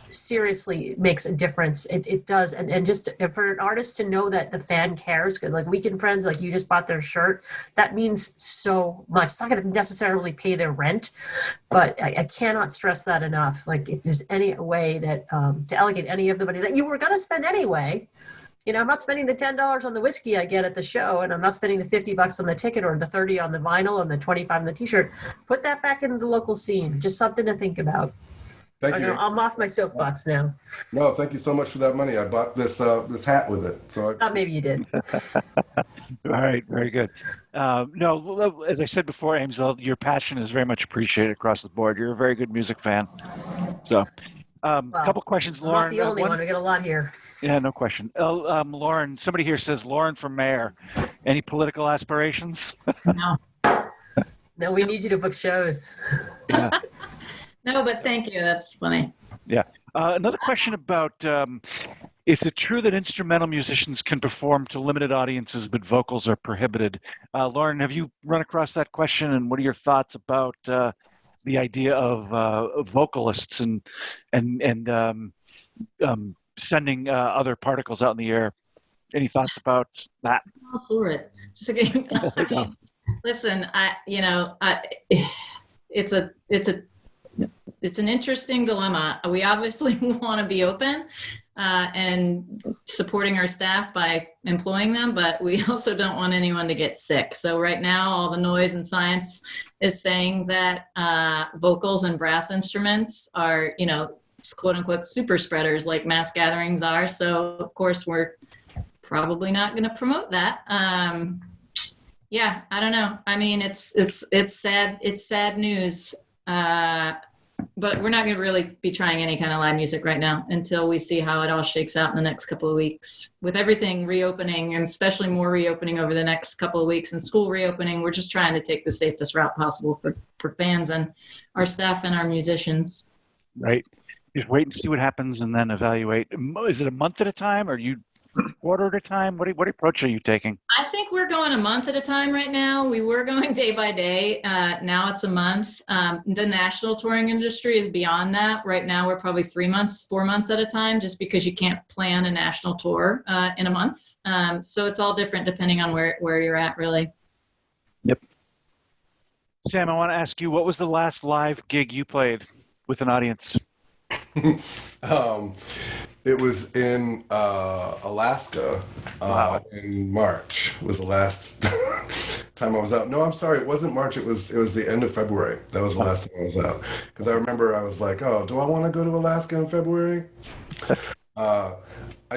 seriously makes a difference. It does. And just for an artist to know that the fan cares, because like Weekend Friends, like you just bought their shirt, that means so much. It's not going to necessarily pay their rent, but I cannot stress that enough. Like, if there's any way that to allocate any of the money that you were going to spend anyway, I'm not spending the $10 on the whiskey I get at the show, and I'm not spending the $50 on the ticket, or the 30 on the vinyl, and the 25 on the t-shirt. Put that back into the local scene. Just something to think about. Thank you. I'm off my soapbox now. No, thank you so much for that money. I bought this hat with it. So Maybe you did. All right, very good. No, as I said before, Aimsel, your passion is very much appreciated across the board. You're a very good music fan. So, a couple questions, Lauren. I'm not the only one. We get a lot here. Yeah, no question. Lauren, somebody here says Lauren for mayor. Any political aspirations? No. No, we need you to book shows. Yeah. No, but thank you. That's funny. Yeah. Another question about, is it true that instrumental musicians can perform to limited audiences, but vocals are prohibited? Lauren, have you run across that question, and what are your thoughts about the idea of vocalists and sending other particles out in the air? Any thoughts about that? I'm all for it. Just again, listen, it's an interesting dilemma. We obviously want to be open and supporting our staff by employing them, but we also don't want anyone to get sick. So right now, all the noise and science is saying that vocals and brass instruments are, quote unquote super spreaders like mass gatherings are. So of course we're probably not going to promote that. Yeah, I don't know. I mean, it's sad. It's sad news. But we're not going to really be trying any kind of live music right now until we see how it all shakes out in the next couple of weeks. With everything reopening, and especially more reopening over the next couple of weeks, and school reopening, we're just trying to take the safest route possible for fans and our staff and our musicians. Right. Just wait and see what happens and then evaluate. Is it a month at a time, or you quarter at a time? What approach are you taking? I think we're going a month at a time right now. We were going day by day. Now it's a month. The national touring industry is beyond that. Right now we're probably 4 months at a time, just because you can't plan a national tour in a month. So it's all different depending on where you're at, really. Yep. Sam, I want to ask you, what was the last live gig you played with an audience? It was in Alaska in March. Was the last time I was out. No, I'm sorry, it wasn't March. It was the end of February. That was the last time I was out. Because I remember I was like, oh, do I want to go to Alaska in February? I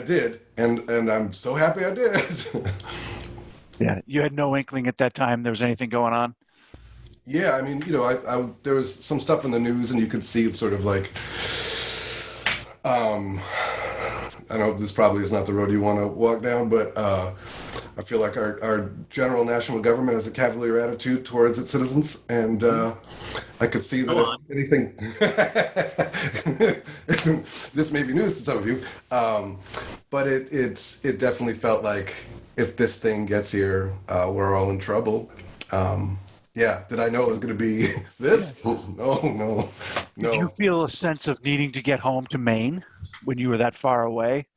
did, and I'm so happy I did. Yeah, you had no inkling at that time there was anything going on? Yeah, I mean, I there was some stuff in the news, and you could see sort of like, I know this probably is not the road you want to walk down, but I feel like our general national government has a cavalier attitude towards its citizens, and I could see that if anything, this may be news to some of you, but it definitely felt like if this thing gets here, we're all in trouble. Yeah. Did I know it was going to be this? No. Did you feel a sense of needing to get home to Maine when you were that far away?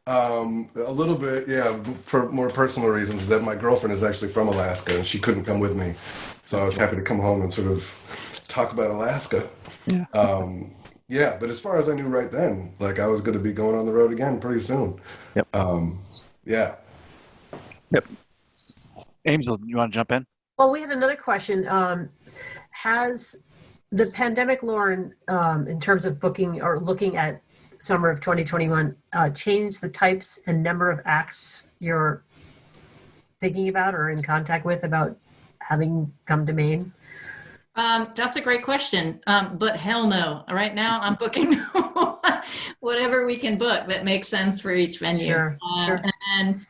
A little bit, yeah, for more personal reasons. That my girlfriend is actually from Alaska and she couldn't come with me, so I was happy to come home and sort of talk about Alaska. Yeah. Yeah, but as far as I knew right then, like I was going to be going on the road again pretty soon. Yep. Yeah. Yep. Aimsel, you want to jump in? Well, we had another question. Has the pandemic, Lauren, in terms of booking or looking at summer of 2021, changed the types and number of acts you're thinking about or in contact with about having come to Maine? That's a great question, but hell no. Right now, I'm booking whatever we can book that makes sense for each venue. Sure. And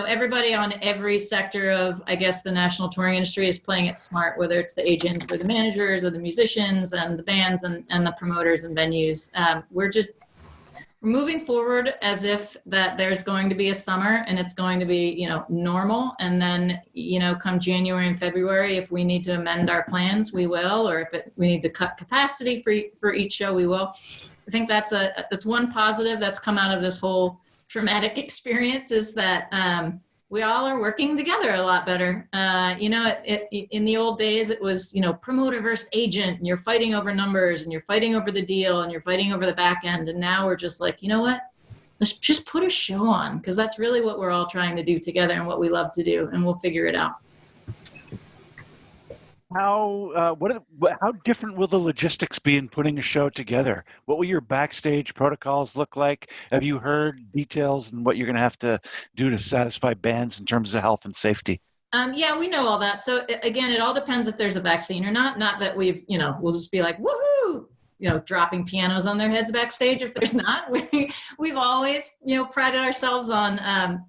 everybody on every sector of, I guess, the national touring industry is playing it smart, whether it's the agents or the managers or the musicians and the bands and the promoters and venues. We're just moving forward as if that there's going to be a summer and it's going to be, normal. And then, come January and February, if we need to amend our plans, we will, or if we need to cut capacity for each show, we will. I think that's one positive that's come out of this whole traumatic experience is that we all are working together a lot better. In the old days, it was, promoter versus agent, and you're fighting over numbers, and you're fighting over the deal, and you're fighting over the back end. And now we're just like, you know what? Let's just put a show on, because that's really what we're all trying to do together and what we love to do, and we'll figure it out. How different will the logistics be in putting a show together? What will your backstage protocols look like? Have you heard details and what you're going to have to do to satisfy bands in terms of health and safety? Yeah, we know all that. So again, it all depends if there's a vaccine or not. Not that we'll just be like, woohoo, dropping pianos on their heads backstage. If there's not, we've always, prided ourselves on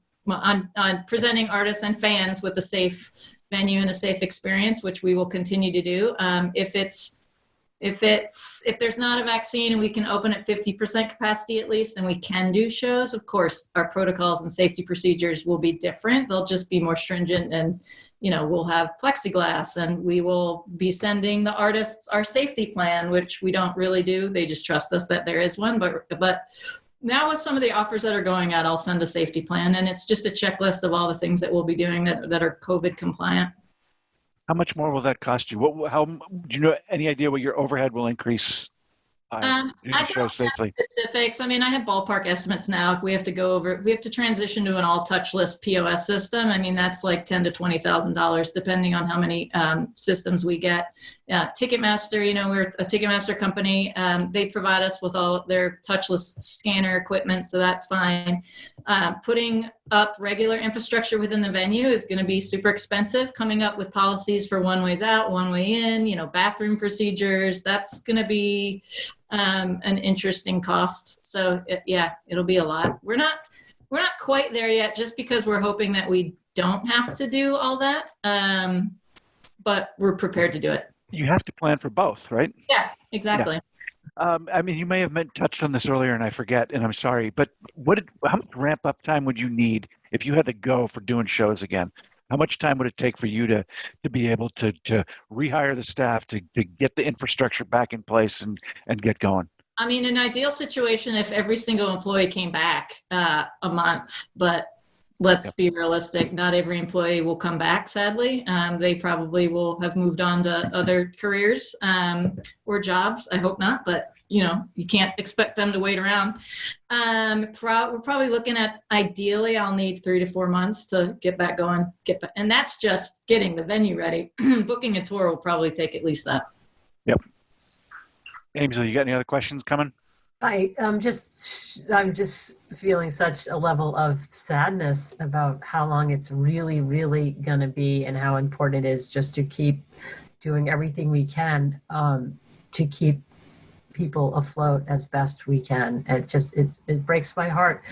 presenting artists and fans with a safe venue and a safe experience, which we will continue to do. If there's not a vaccine and we can open at 50% capacity at least, and we can do shows, of course, our protocols and safety procedures will be different. They'll just be more stringent, and we'll have plexiglass, and we will be sending the artists our safety plan, which we don't really do. They just trust us that there is one, but now with some of the offers that are going out, I'll send a safety plan, and it's just a checklist of all the things that we'll be doing that are COVID compliant. How much more will that cost you? How do you know any idea what your overhead will increase? I don't have specifics. I mean, I have ballpark estimates now. If we have to transition to an all touchless POS system. I mean, that's like $10,000 to $20,000, depending on how many systems we get. Ticketmaster, we're a Ticketmaster company. They provide us with all their touchless scanner equipment, so that's fine. Putting up regular infrastructure within the venue is going to be super expensive. Coming up with policies for one ways out, one way in, bathroom procedures, that's going to be an interesting cost. So it'll be a lot. We're not quite there yet, just because we're hoping that we don't have to do all that. But we're prepared to do it. You have to plan for both, right? Yeah, exactly. Yeah. I mean, you may have touched on this earlier, and I forget, and I'm sorry, but how much ramp-up time would you need if you had to go for doing shows again? How much time would it take for you to be able to rehire the staff, to get the infrastructure back in place and get going? I mean, an ideal situation if every single employee came back a month, but let's be realistic. Not every employee will come back, sadly. They probably will have moved on to other careers or jobs. I hope not, but you can't expect them to wait around. We're probably looking at, ideally, I'll need 3 to 4 months to get back going. And that's just getting the venue ready. Booking a tour will probably take at least that. Yep. Aimsel, you got any other questions coming? I'm just feeling such a level of sadness about how long it's really, really going to be, and how important it is just to keep doing everything we can to keep people afloat as best we can. It breaks my heart.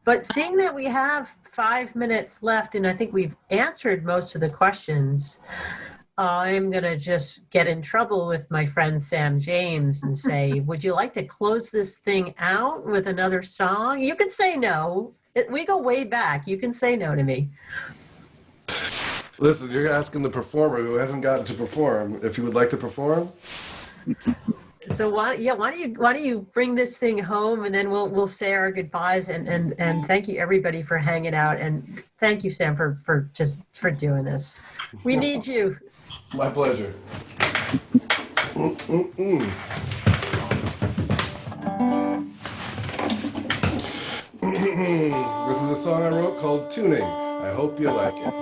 But seeing that we have 5 minutes left, and I think we've answered most of the questions, I'm going to just get in trouble with my friend Sam James and say, would you like to close this thing out with another song? You can say no. We go way back. You can say no to me. Listen, you're asking the performer who hasn't gotten to perform if you would like to perform. So why don't you bring this thing home, and then we'll say our goodbyes, and thank you everybody for hanging out, and thank you, Sam, for doing this. We need you. My pleasure. This is a song I wrote called Tuning. I hope you like it.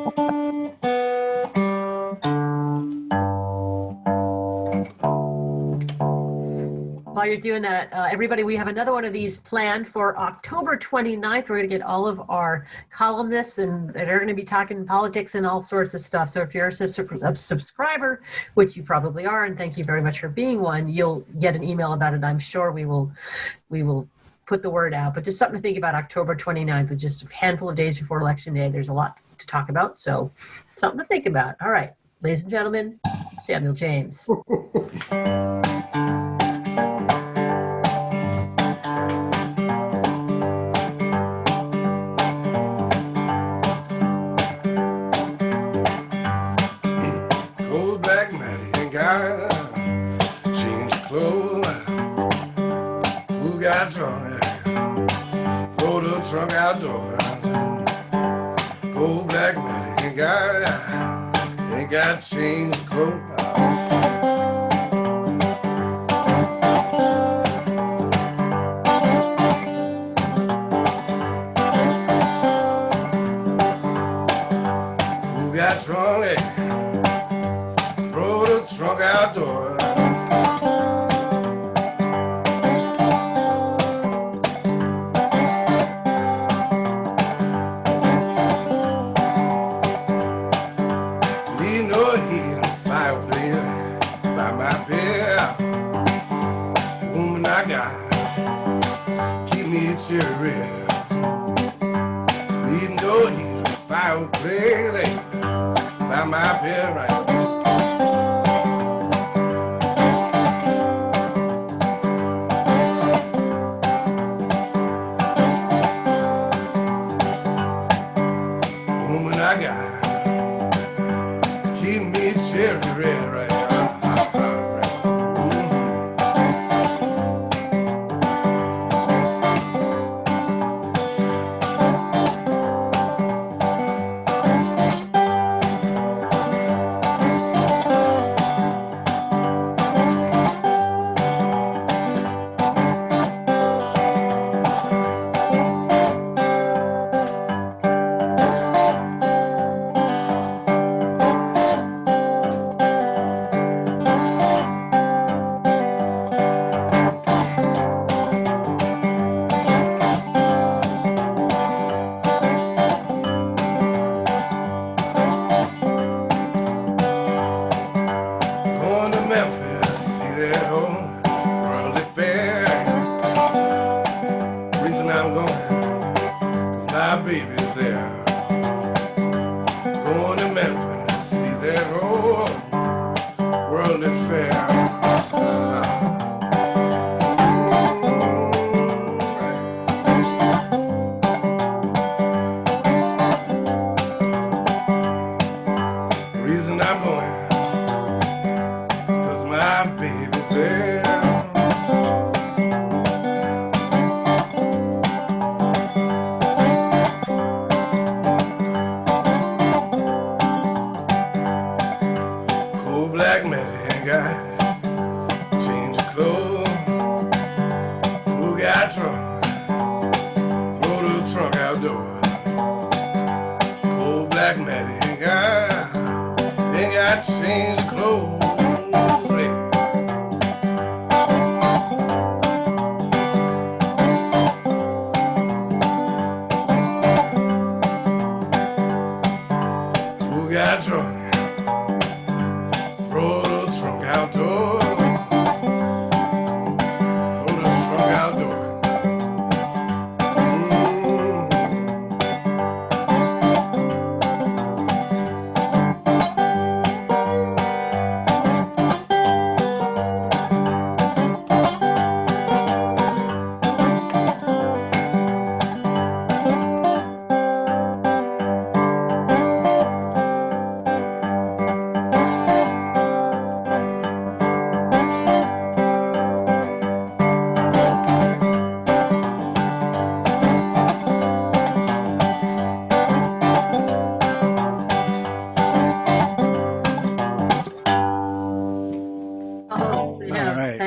While you're doing that, everybody, we have another one of these planned for October 29th. We're going to get all of our columnists, and they're going to be talking politics and all sorts of stuff. So if you're a subscriber, which you probably are, and thank you very much for being one, you'll get an email about it. I'm sure we will put the word out. But just something to think about, October 29th, with just a handful of days before Election Day. There's a lot to talk about, so something to think about. All right, ladies and gentlemen, Samuel James. Trunk outdoor. Old black man ain't got change clothes. Who got drunk? Throw the trunk outdoor. Crazy by my bed right. Woman I got, keep me cherry red right.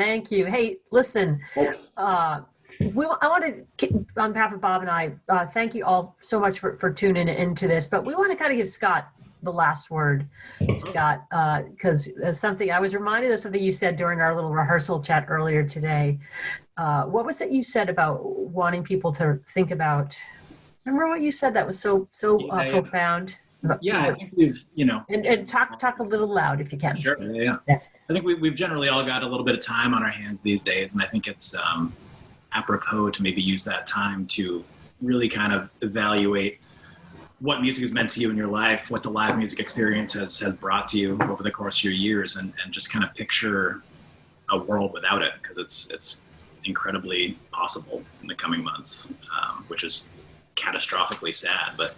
Thank you. Hey, listen, Thanks. I want to, on behalf of Bob and I, thank you all so much for tuning into this, but we want to kind of give Scott the last word, Scott, because something I was reminded of something you said during our little rehearsal chat earlier today. What was it you said about wanting people to think about? Remember what you said that was so profound? Yeah, I think we've, and talk a little loud if you can. Sure. Yeah. I think we've generally all got a little bit of time on our hands these days, and I think it's apropos to maybe use that time to really kind of evaluate what music has meant to you in your life, what the live music experience has brought to you over the course of your years, and just kind of picture a world without it, because it's incredibly possible in the coming months, which is catastrophically sad, but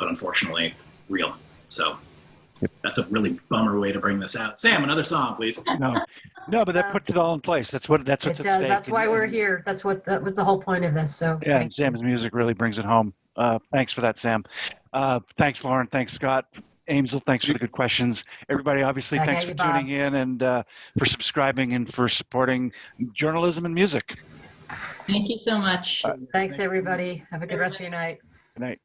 unfortunately real. So that's a really bummer way to bring this out. Sam, another song, please. No, but that puts it all in place. That's what's at stake. That's why we're here. That was the whole point of this. So yeah, and Sam's music really brings it home. Thanks for that, Sam. Thanks, Lauren. Thanks, Scott. Aimsel, thanks for the good questions. Everybody, obviously, thanks for tuning in and for subscribing and for supporting journalism and music. Thank you so much. Thanks, everybody. Have a good rest of your night. Good night.